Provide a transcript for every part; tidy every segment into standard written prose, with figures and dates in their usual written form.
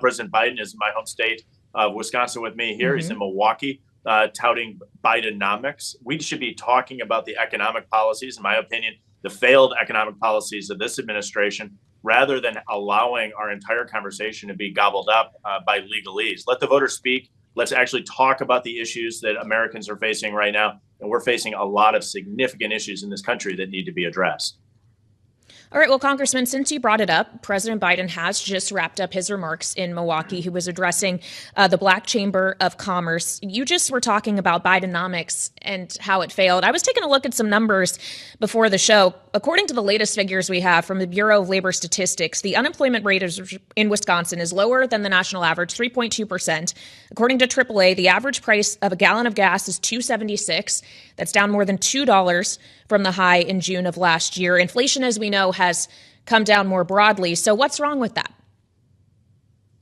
President Biden is in my home state of Wisconsin with me here. He's in Milwaukee, touting Bidenomics. We should be talking about the economic policies, in my opinion, the failed economic policies of this administration, rather than allowing our entire conversation to be gobbled up by legalese. Let the voters speak. Let's actually talk about the issues that Americans are facing right now. And we're facing a lot of significant issues in this country that need to be addressed. All right. Well, Congressman, since you brought it up, President Biden has just wrapped up his remarks in Milwaukee. He was addressing the Black Chamber of Commerce. You just were talking about Bidenomics and how it failed. I was taking a look at some numbers before the show. According to the latest figures we have from the Bureau of Labor Statistics, the unemployment rate in Wisconsin is lower than the national average, 3.2%. According to AAA, the average price of a gallon of gas is $2.76. That's down more than $2 from the high in June of last year. Inflation, as we know, has come down more broadly. So what's wrong with that?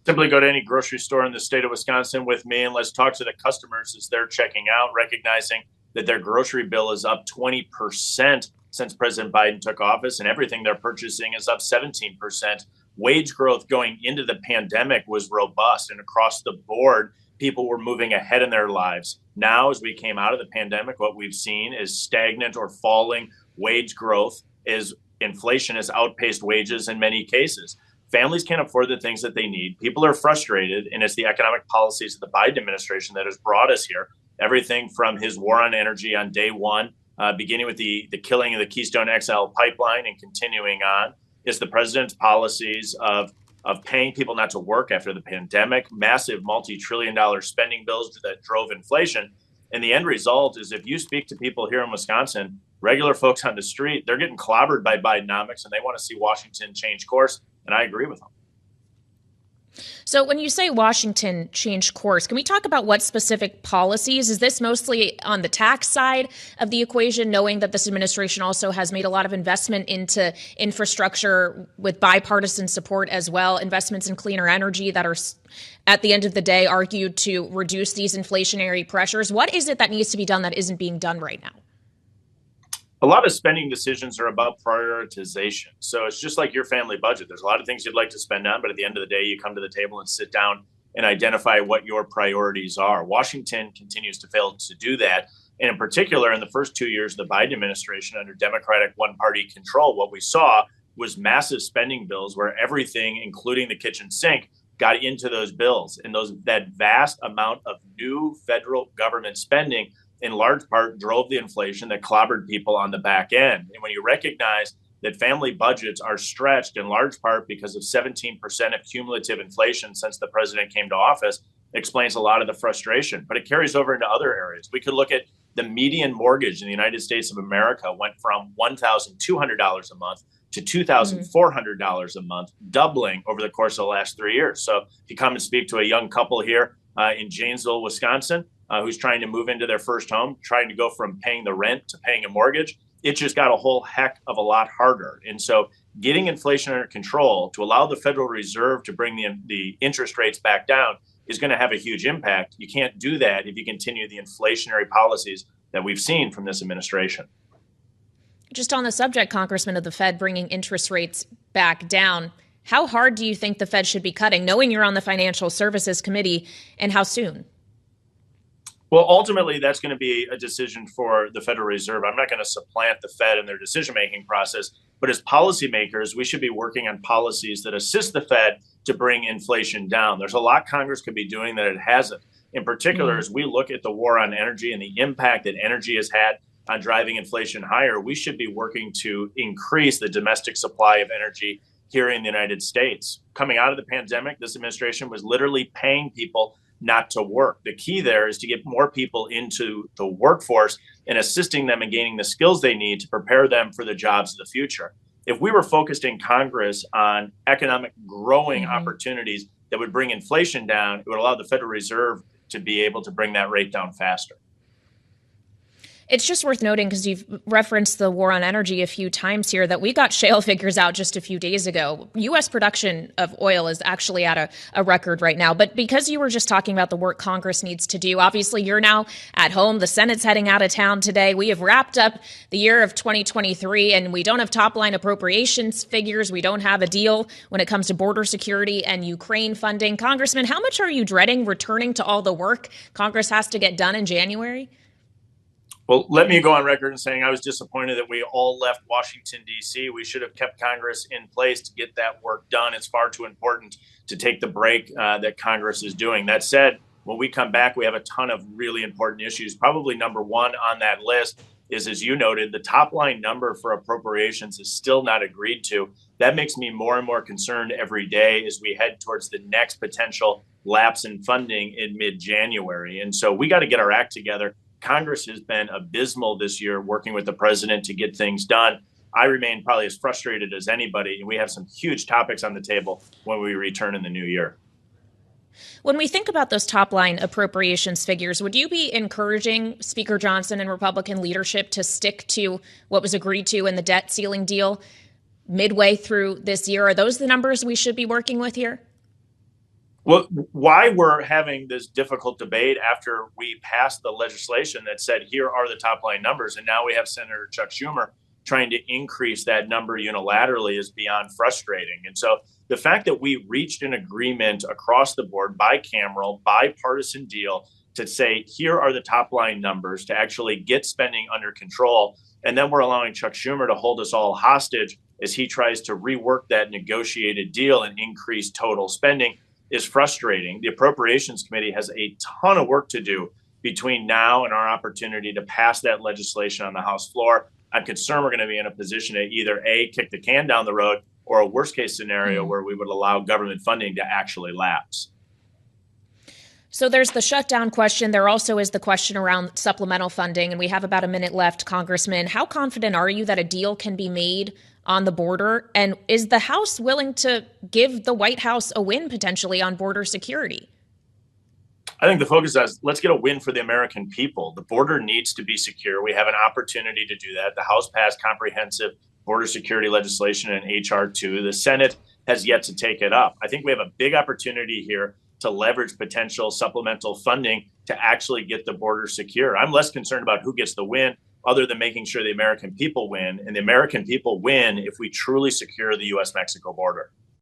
Simply go to any grocery store in the state of Wisconsin with me and let's talk to the customers as they're checking out, recognizing that their grocery bill is up 20% since President Biden took office, and everything they're purchasing is up 17%. Wage growth going into the pandemic was robust, and across the board, people were moving ahead in their lives. Now, as we came out of the pandemic, what we've seen is stagnant or falling wage growth. Is inflation has outpaced wages in many cases. Families can't afford the things that they need. People are frustrated, and it's the economic policies of the Biden administration that has brought us here. Everything from his war on energy on day one, beginning with the killing of the Keystone XL pipeline and continuing on, is the president's policies of paying people not to work after the pandemic, massive multi-trillion-dollar spending bills that drove inflation. And the end result is, if you speak to people here in Wisconsin, regular folks on the street, they're getting clobbered by Bidenomics, and they want to see Washington change course. And I agree with them. So when you say Washington change course, can we talk about what specific policies? Is this mostly on the tax side of the equation, knowing that this administration also has made a lot of investment into infrastructure with bipartisan support as well, investments in cleaner energy that are, at the end of the day, argued to reduce these inflationary pressures? What is it that needs to be done that isn't being done right now? A lot of spending decisions are about prioritization. So it's just like your family budget. There's a lot of things you'd like to spend on, but at the end of the day, you come to the table and sit down and identify what your priorities are. Washington continues to fail to do that. And in particular, in the first 2 years of the Biden administration under Democratic one-party control, what we saw was massive spending bills where everything, including the kitchen sink, got into those bills. And that vast amount of new federal government spending in large part drove the inflation that clobbered people on the back end. And when you recognize that family budgets are stretched in large part because of 17% of cumulative inflation since the president came to office, it explains a lot of the frustration. But it carries over into other areas. We could look at the median mortgage in the United States of America went from $1,200 a month to $2,400 a month, doubling over the course of the last 3 years. So if you come and speak to a young couple here in Janesville, Wisconsin, who's trying to move into their first home, trying to go from paying the rent to paying a mortgage, it just got a whole heck of a lot harder. And so getting inflation under control to allow the Federal Reserve to bring the interest rates back down is going to have a huge impact. You can't do that if you continue the inflationary policies that we've seen from this administration. Just on the subject, Congressman, of the Fed bringing interest rates back down, how hard do you think the Fed should be cutting, knowing you're on the Financial Services Committee, and how soon? Well, ultimately, that's going to be a decision for the Federal Reserve. I'm not going to supplant the Fed in their decision-making process, but as policymakers, we should be working on policies that assist the Fed to bring inflation down. There's a lot Congress could be doing that it hasn't. In particular, as we look at the war on energy and the impact that energy has had on driving inflation higher, we should be working to increase the domestic supply of energy here in the United States. Coming out of the pandemic, this administration was literally paying people not to work. The key there is to get more people into the workforce and assisting them in gaining the skills they need to prepare them for the jobs of the future. If we were focused in Congress on economic growing opportunities that would bring inflation down, it would allow the Federal Reserve to be able to bring that rate down faster. It's just worth noting, because you've referenced the war on energy a few times here, that we got shale figures out just a few days ago. U.S. production of oil is actually at a record right now. But because you were just talking about the work Congress needs to do, obviously you're now at home. The Senate's heading out of town today. We have wrapped up the year of 2023, and we don't have top-line appropriations figures. We don't have a deal when it comes to border security and Ukraine funding. Congressman, how much are you dreading returning to all the work Congress has to get done in January? Well, let me go on record in saying I was disappointed that we all left Washington, D.C. We should have kept Congress in place to get that work done. It's far too important to take the break that Congress is doing. That said, when we come back, we have a ton of really important issues. Probably number one on that list is, as you noted, the top line number for appropriations is still not agreed to. That makes me more and more concerned every day as we head towards the next potential lapse in funding in mid-January. And so we got to get our act together. Congress has been abysmal this year working with the president to get things done. I remain probably as frustrated as anybody, and we have some huge topics on the table when we return in the new year. When we think about those top line appropriations figures, would you be encouraging Speaker Johnson and Republican leadership to stick to what was agreed to in the debt ceiling deal midway through this year? Are those the numbers we should be working with here? Well, why we're having this difficult debate after we passed the legislation that said, here are the top line numbers, and now we have Senator Chuck Schumer trying to increase that number unilaterally is beyond frustrating. And so the fact that we reached an agreement across the board, bicameral, bipartisan deal to say, here are the top line numbers to actually get spending under control, and then we're allowing Chuck Schumer to hold us all hostage as he tries to rework that negotiated deal and increase total spending, is frustrating. The Appropriations Committee has a ton of work to do between now and our opportunity to pass that legislation on the House floor. I'm concerned we're going to be in a position to either A, kick the can down the road, or a worst case scenario where we would allow government funding to actually lapse. So there's the shutdown question. There also is the question around supplemental funding, and we have about a minute left, Congressman. How confident are you that a deal can be made on the border? And is the House willing to give the White House a win potentially on border security? I think the focus is, let's get a win for the American people. The border needs to be secure. We have an opportunity to do that. The House passed comprehensive border security legislation in H.R. 2. The Senate has yet to take it up. I think we have a big opportunity here to leverage potential supplemental funding to actually get the border secure. I'm less concerned about who gets the win, other than making sure the American people win. And the American people win if we truly secure the U.S.-Mexico border.